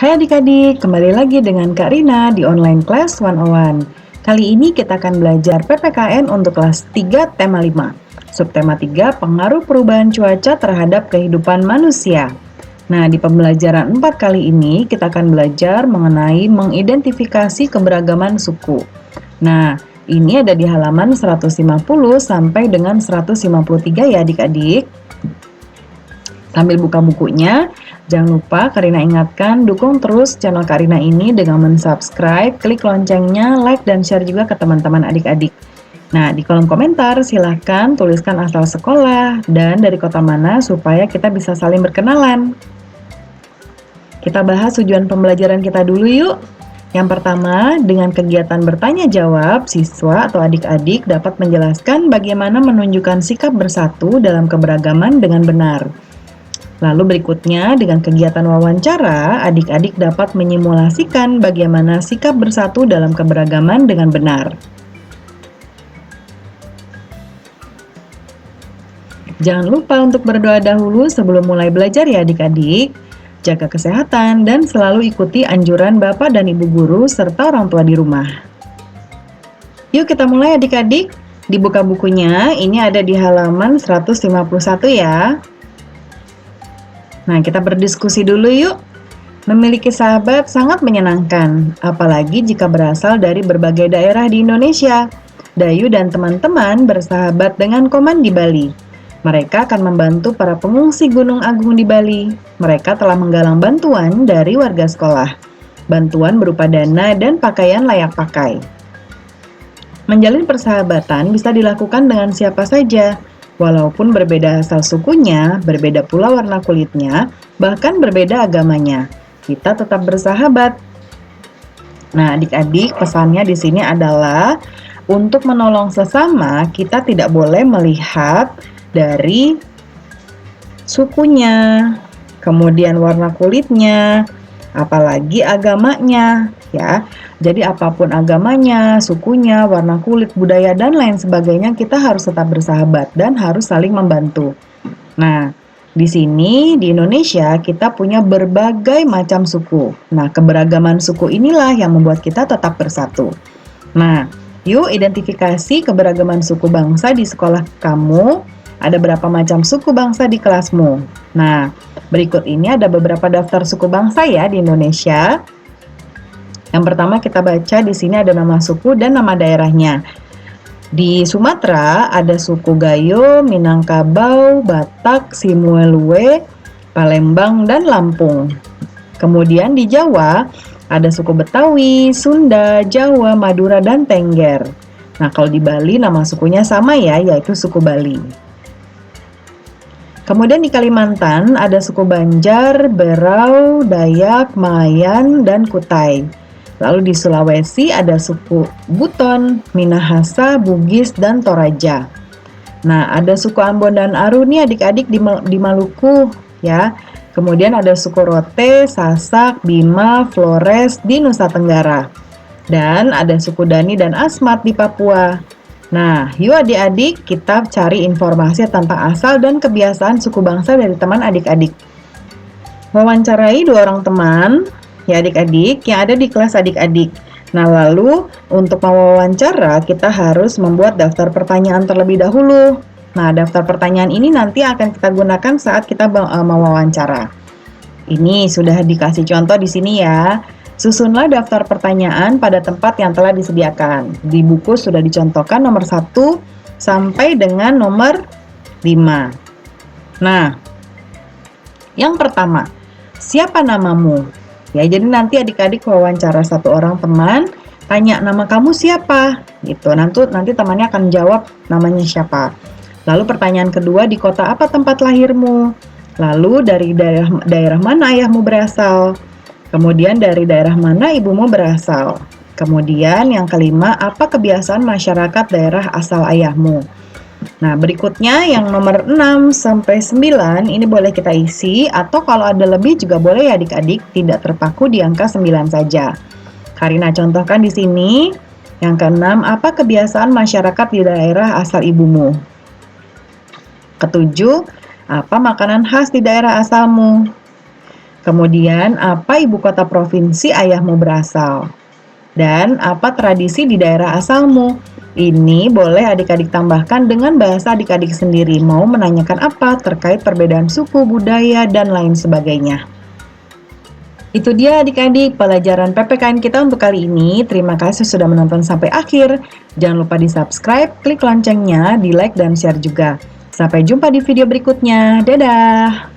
Hai adik-adik, kembali lagi dengan Kak Rina di Online Class 101. Kali ini kita akan belajar PPKN untuk kelas 3 tema 5. Subtema 3, pengaruh perubahan cuaca terhadap kehidupan manusia. Nah, di pembelajaran 4 kali ini kita akan belajar mengenai mengidentifikasi keberagaman suku. Nah, ini ada di halaman 150 sampai dengan 153 ya adik-adik. Sambil buka bukunya, jangan lupa Karina ingatkan dukung terus channel Karina ini dengan mensubscribe, klik loncengnya, like, dan share juga ke teman-teman adik-adik. Nah, di kolom komentar silahkan tuliskan asal sekolah dan dari kota mana supaya kita bisa saling berkenalan. Kita bahas tujuan pembelajaran kita dulu yuk. Yang pertama, dengan kegiatan bertanya jawab, siswa atau adik-adik dapat menjelaskan bagaimana menunjukkan sikap bersatu dalam keberagaman dengan benar. Lalu berikutnya, dengan kegiatan wawancara, adik-adik dapat menyimulasikan bagaimana sikap bersatu dalam keberagaman dengan benar. Jangan lupa untuk berdoa dahulu sebelum mulai belajar ya adik-adik. Jaga kesehatan dan selalu ikuti anjuran Bapak dan Ibu guru serta orang tua di rumah. Yuk kita mulai adik-adik. Dibuka bukunya, ini ada di halaman 151 ya. Nah, kita berdiskusi dulu yuk. Memiliki sahabat sangat menyenangkan, apalagi jika berasal dari berbagai daerah di Indonesia. Dayu dan teman-teman bersahabat dengan Koman di Bali. Mereka akan membantu para pengungsi Gunung Agung di Bali. Mereka telah menggalang bantuan dari warga sekolah. Bantuan berupa dana dan pakaian layak pakai. Menjalin persahabatan bisa dilakukan dengan siapa saja. Walaupun berbeda asal sukunya, berbeda pula warna kulitnya, bahkan berbeda agamanya, kita tetap bersahabat. Nah, adik-adik, pesannya di sini adalah untuk menolong sesama, kita tidak boleh melihat dari sukunya, kemudian warna kulitnya, apalagi agamanya, ya. Jadi apapun agamanya, sukunya, warna kulit, budaya, dan lain sebagainya, kita harus tetap bersahabat dan harus saling membantu. Nah, di sini di Indonesia kita punya berbagai macam suku. Nah, keberagaman suku inilah yang membuat kita tetap bersatu. Nah, yuk identifikasi keberagaman suku bangsa di sekolah kamu. Ada berapa macam suku bangsa di kelasmu? Nah, berikut ini ada beberapa daftar suku bangsa ya di Indonesia. Yang pertama kita baca di sini ada nama suku dan nama daerahnya. Di Sumatera ada suku Gayo, Minangkabau, Batak, Simuelue, Palembang, dan Lampung. Kemudian di Jawa ada suku Betawi, Sunda, Jawa, Madura, dan Tengger. Nah, kalau di Bali nama sukunya sama ya, yaitu suku Bali. Kemudian di Kalimantan ada suku Banjar, Berau, Dayak, Mayan, dan Kutai. Lalu di Sulawesi ada suku Buton, Minahasa, Bugis, dan Toraja. Nah, ada suku Ambon dan Aru nih adik-adik di Maluku ya. Kemudian ada suku Rote, Sasak, Bima, Flores di Nusa Tenggara. Dan ada suku Dani dan Asmat di Papua. Nah, yuk adik-adik kita cari informasi tentang asal dan kebiasaan suku bangsa dari teman adik-adik. Wawancarai 2 orang teman ya adik-adik yang ada di kelas adik-adik. Nah, lalu untuk mewawancara kita harus membuat daftar pertanyaan terlebih dahulu. Nah, daftar pertanyaan ini nanti akan kita gunakan saat kita mewawancara. Ini sudah dikasih contoh di sini ya. Susunlah daftar pertanyaan pada tempat yang telah disediakan. Di buku sudah dicontohkan nomor 1 sampai dengan nomor 5. Nah, yang pertama, siapa namamu? Ya, jadi nanti adik-adik wawancara 1 orang teman, tanya nama kamu siapa? Gitu. Nanti temannya akan jawab namanya siapa. Lalu pertanyaan kedua, di kota apa tempat lahirmu? Lalu dari daerah mana ayahmu berasal? Kemudian dari daerah mana ibumu berasal? Kemudian yang kelima, apa kebiasaan masyarakat daerah asal ayahmu? Nah, berikutnya yang nomor 6 sampai 9 ini boleh kita isi atau kalau ada lebih juga boleh ya adik-adik, tidak terpaku di angka 9 saja. Karina contohkan di sini. Yang keenam, apa kebiasaan masyarakat di daerah asal ibumu? Ketujuh, apa makanan khas di daerah asalmu? Kemudian, apa ibu kota provinsi ayahmu berasal? Dan apa tradisi di daerah asalmu? Ini boleh adik-adik tambahkan dengan bahasa adik-adik sendiri. Mau menanyakan apa terkait perbedaan suku, budaya, dan lain sebagainya. Itu dia adik-adik pelajaran PPKN kita untuk kali ini. Terima kasih sudah menonton sampai akhir. Jangan lupa di subscribe, klik loncengnya, di like dan share juga. Sampai jumpa di video berikutnya. Dadah!